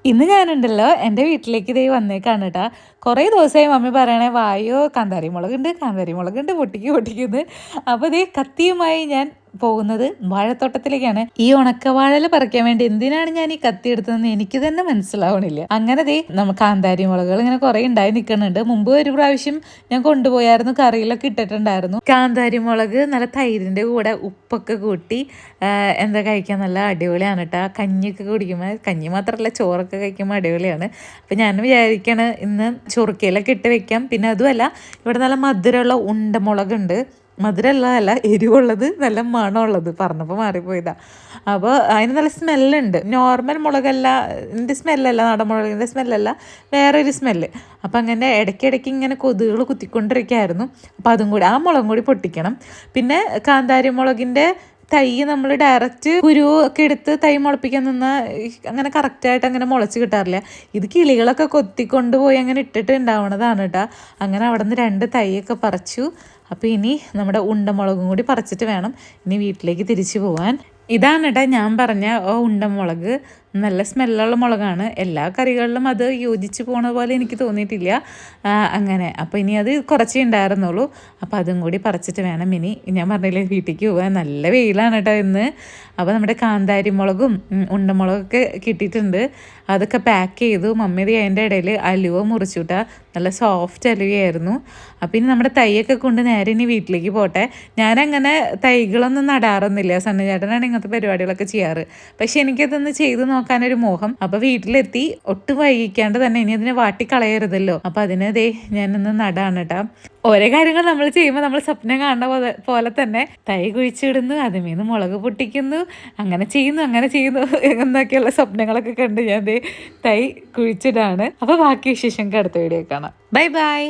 ഇന്ന് ഞാനുണ്ടല്ലോ എൻ്റെ വീട്ടിലേക്ക് ഇതേ വന്നേക്കാണ് കേട്ടോ. കുറേ ദിവസമായി മമ്മി പറയണേ വായോ കാന്താരി മുളകുണ്ട് പൊട്ടിക്കുന്നത്. അപ്പോൾ ഇതേ കത്തിയുമായി ഞാൻ പോകുന്നത് വാഴത്തോട്ടത്തിലേക്കാണ്. ഈ ഉണക്കവാഴൽ പറിക്കാൻ വേണ്ടി എന്തിനാണ് ഞാൻ ഈ കത്തി എടുത്തതെന്ന് എനിക്ക് തന്നെ മനസ്സിലാവണില്ല. അങ്ങനെ ദേ നമുക്ക് കാന്താരി മുളകുകൾ ഇങ്ങനെ കുറെ ഉണ്ടായി നിൽക്കുന്നുണ്ട്. മുമ്പ് ഒരു പ്രാവശ്യം ഞാൻ കൊണ്ടുപോയായിരുന്നു, കറിയിലൊക്കെ ഇട്ടിട്ടുണ്ടായിരുന്നു. കാന്താരി മുളക് നല്ല തൈരിൻ്റെ കൂടെ ഉപ്പൊക്കെ കൂട്ടി എന്താ കഴിക്കാൻ നല്ല അടിപൊളിയാണ് കേട്ടോ. കഞ്ഞിയൊക്കെ കുടിക്കുമ്പോൾ, കഞ്ഞി മാത്രമല്ല ചോറൊക്കെ കഴിക്കുമ്പോൾ അടിപൊളിയാണ്. അപ്പം ഞാൻ വിചാരിക്കണ ഇന്ന് ചൊറുക്കയിലൊക്കെ ഇട്ട് വെക്കാം. പിന്നെ അതുമല്ല, ഇവിടെ നല്ല മധുരമുള്ള ഉണ്ടമുളകുണ്ട്. മധുരമുള്ളതല്ല, എരിവുള്ളത്, നല്ല മണമുള്ളത്. പറഞ്ഞപ്പോൾ മാറിപ്പോയതാ. അപ്പോൾ അതിന് നല്ല സ്മെല്ലുണ്ട്. നോർമൽ മുളകല്ല, ഇതിൻ്റെ സ്മെല്ലല്ല, നാടൻ മുളകിൻ്റെ സ്മെല്ലല്ല, വേറൊരു സ്മെല്ല്. അപ്പം അങ്ങനെ ഇടയ്ക്കിടയ്ക്ക് ഇങ്ങനെ കൊതുകുകൾ കുത്തിക്കൊണ്ടിരിക്കുകയായിരുന്നു. അപ്പോൾ അതും കൂടി, ആ മുളകും കൂടി പൊട്ടിക്കണം. പിന്നെ കാന്താരി മുളകിൻ്റെ തൈ നമ്മൾ ഡയറക്റ്റ് കുരു ഒക്കെ എടുത്ത് തൈ മുളപ്പിക്കാൻ നിന്നാൽ അങ്ങനെ കറക്റ്റായിട്ട് അങ്ങനെ മുളച്ച് കിട്ടാറില്ല. ഇത് കിളികളൊക്കെ കൊത്തിക്കൊണ്ടുപോയി അങ്ങനെ ഇട്ടിട്ട് ഉണ്ടാവണതാണ് കേട്ടോ. അങ്ങനെ അവിടെ നിന്ന് 2 തൈയൊക്കെ പറിച്ചു. അപ്പോൾ ഇനി നമ്മുടെ ഉണ്ടമുളകും കൂടി പറിച്ചിട്ട് വേണം ഇനി വീട്ടിലേക്ക് തിരിച്ചു പോകാൻ. ഇതാണ് കേട്ടോ ഞാൻ പറഞ്ഞ ഉണ്ടമുളക്. നല്ല സ്മെല്ലുള്ള മുളകാണ്. എല്ലാ കറികളിലും അത് യോജിച്ച് പോണ പോലെ എനിക്ക് തോന്നിയിട്ടില്ല. അങ്ങനെ അപ്പോൾ ഇനി അത് കുറച്ചേ ഉണ്ടായിരുന്നുള്ളൂ. അപ്പോൾ അതും കൂടി പറിച്ചിട്ട് വേണം ഇനി ഞാൻ പറഞ്ഞില്ലേ വീട്ടിലേക്ക് പോകാൻ. നല്ല വെയിലാണ് കേട്ടോ ഇന്ന്. അപ്പോൾ നമ്മുടെ കാന്താരി മുളകും ഉണ്ടമുളകൊക്കെ കിട്ടിയിട്ടുണ്ട്. അതൊക്കെ പാക്ക് ചെയ്തു. മമ്മി അതിൻ്റെ ഇടയിൽ അലുവ മുറിച്ചു കിട്ടാ. നല്ല സോഫ്റ്റ് അലുവയായിരുന്നു. അപ്പോൾ ഇനി നമ്മുടെ തൈയൊക്കെ കൊണ്ട് നേരെ ഇനി വീട്ടിലേക്ക് പോട്ടെ. ഞാനങ്ങനെ തൈകളൊന്നും നടാറൊന്നുമില്ല. സണ്ണിചേട്ടനാണ് ഇങ്ങനത്തെ പരിപാടികളൊക്കെ ചെയ്യാറ്. പക്ഷെ എനിക്കതൊന്ന് ചെയ്ത് നോക്കാനൊരു മോഹം. അപ്പോൾ വീട്ടിലെത്തി ഒട്ടും വൈകിക്കാണ്ട് തന്നെ ഇനി അതിനെ വാട്ടിക്കളയരുതല്ലോ. അപ്പോൾ അതിന് ദേ ഞാനൊന്ന് നടാണ് കേട്ടോ. ഓരോ കാര്യങ്ങൾ നമ്മൾ ചെയ്യുമ്പോൾ നമ്മൾ സ്വപ്നം കാണുന്ന പോലെ തന്നെ തൈ കുഴിച്ചിടുന്നു, അതിമീന്ന് മുളക് പൊട്ടിക്കുന്നു, അങ്ങനെ ചെയ്യുന്നു എന്നൊക്കെയുള്ള സ്വപ്നങ്ങളൊക്കെ കണ്ട് ഞാൻ തൈ കുഴിച്ചിടാണ്. അപ്പോൾ ബാക്കി വിശേഷം അടുത്ത വീഡിയോ കാണാം. Bye bye.